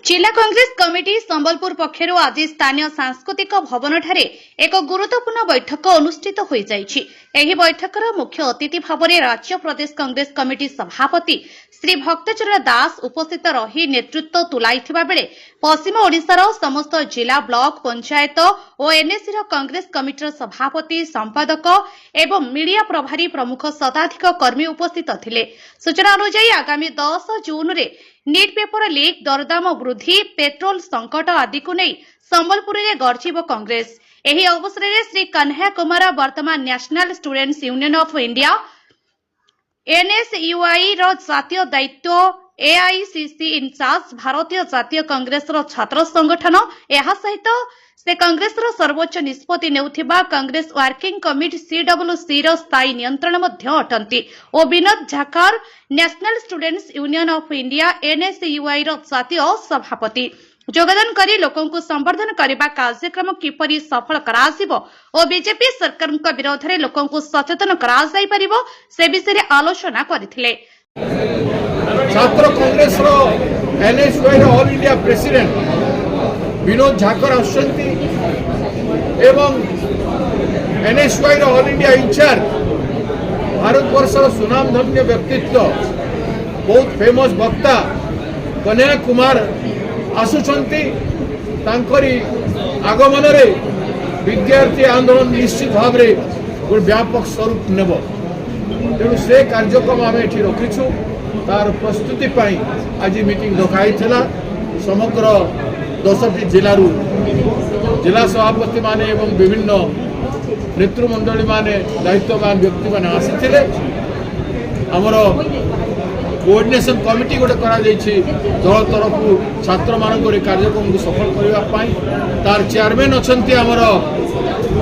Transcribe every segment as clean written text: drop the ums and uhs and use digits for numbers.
जिला कांग्रेस कमिटी संबलपुर पक्षर आज स्थानीय सांस्कृतिक भवन ठारे एक गुरुत्वपूर्ण बैठक अनुष्ठित हो बैठकर मुख्य अतिथि भाव में राज्य प्रदेश कांग्रेस कमिटी सभापति श्री भक्तचरण दास उपस्थित रही नेतृत्व तुलाइथिबा बेले पश्चिम ओडिशार समस्त जिला ब्लॉक पंचायत और एनएससी कांग्रेस कमिटी सभापति संपादक एवं मीडिया प्रभारी प्रमुख शताधिक कर्मी उपस्थित थिले। सूचना अनुसार आगामी 10 जून रे नीट पेपर लीक दरदाम वृद्धि पेट्रोल संकट आदि को नहीं संबलपुर में गर्जिब कांग्रेस। एही अवसर में श्री कन्हैया कुमार वर्तमान National Students Union of India NSUI रो जातीय दायित्व एआईसीसी इंचार्ज भारतीय जातीय कांग्रेस रो छात्र संगठन एहा सहित से कांग्रेस रो सर्वोच्च निष्पत्ति नेउथिबा कांग्रेस वर्किंग कमिटी सीडब्ल्यूसी रो स्थायी नियंत्रण मध्य अटंती और Vinod Jhakar National Students Union of India NSUI रो जातीय सभापति जोगदान करी लोकों को संवर्धन करने कार्यक्रम किपरि सफल कराजिबो और बीजेपी सरकार विरोध में लोकों को सचेतन करा जाई परिबो से विषय आलोचना करथिले। छात्र कांग्रेस रो एनएसयूआई रो ऑल इंडिया प्रेसिडेंट विनोद झाकर आसुचंती एवं एनएसयूआई रो ऑल इंडिया इंचार्ज भारतवर्षर सुनामधन्य व्यक्तित्व बहुत फेमस वक्ता कन्हैया कुमार आसुचंती तांकरी आगमन रे विद्यार्थी आंदोलन निश्चित भाव में गोटे व्यापक स्वरूप नेब तेणु से कार्यक्रम आम ये रखीचु तार प्रस्तुति आज मीटिंग डकाई समग्र 10टी जिलू जिला सभापति माने एवं विभिन्न नेतृमंडली माने दायित्ववान व्यक्ति माने आसीथिले। आमर कोऑर्डिनेशन कमिटी गोटे करा दल तरफ छात्र मानक कार्यक्रम को सफल करने तार चेयरमैन अच्छी आमर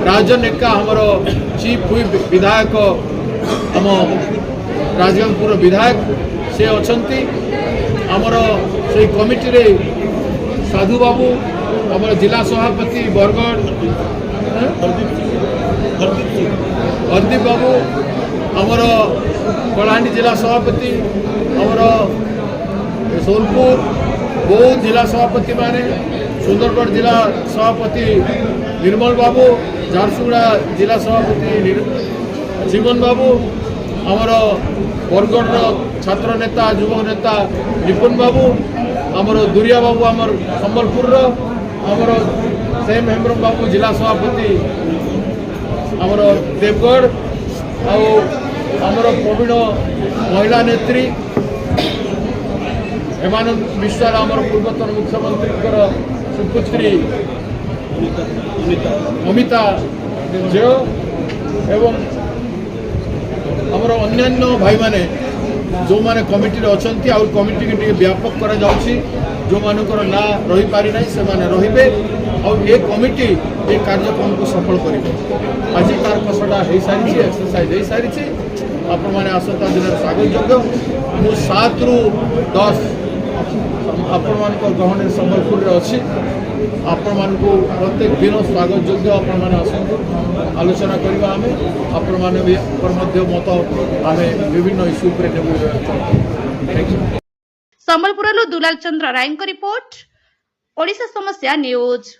राजन एका आमर चीफ हुई विधायक आम राजगंजपुर विधायक से अच्छी आमर से कमिटी रे साधु बाबू आमर जिला सभापति बरगढ़ हरदीप बाबू आमर कलाहांडी जिला सभापति आमर सोनपुर बौद्ध जिला सभापति माने सुंदरगढ़ जिला सभापति निर्मल बाबू झारसुगुड़ा जिला सभापति जीवन बाबू आमर बरगढ़ छात्र नेता युवक नेता निपुण बाबू आमर दुरिया बाबू आमर संबलपुर आमर सेम हेम्ब्रम बाबू जिला सभापति आमर देवगढ़ आमर प्रवीण महिला नेत्री हेमानंद विश्वाल आमर पूर्वतन मुख्यमंत्री सुपुत्री अमिता जय एवं आमर अन्यान्य भाई माने जो माने कमिटी अच्छा कमिटी के व्यापक करा जाउछि जो मानकर ना रही पारि नहीं से माने रहिबे और ये कमिटी ये कार्यक्रम को सफल करेंगे। आज तार कसटा हो सारी एक्सरसाइज हो सारी आपण मैंने आसंता दिन स्वागत योग्य मु 7 ରୁ 10 आपण मान गहन संबलपुर अच्छी आपण मान प्रत्येक दिन स्वागत योग्य आपण मैंने आसतु आलोचना करवा आम आपण मैंने मत आम विभिन्न इश्यू पर संबलपुर दुलाल चंद्र राय रिपोर्ट ओडिशा समस्या न्यूज।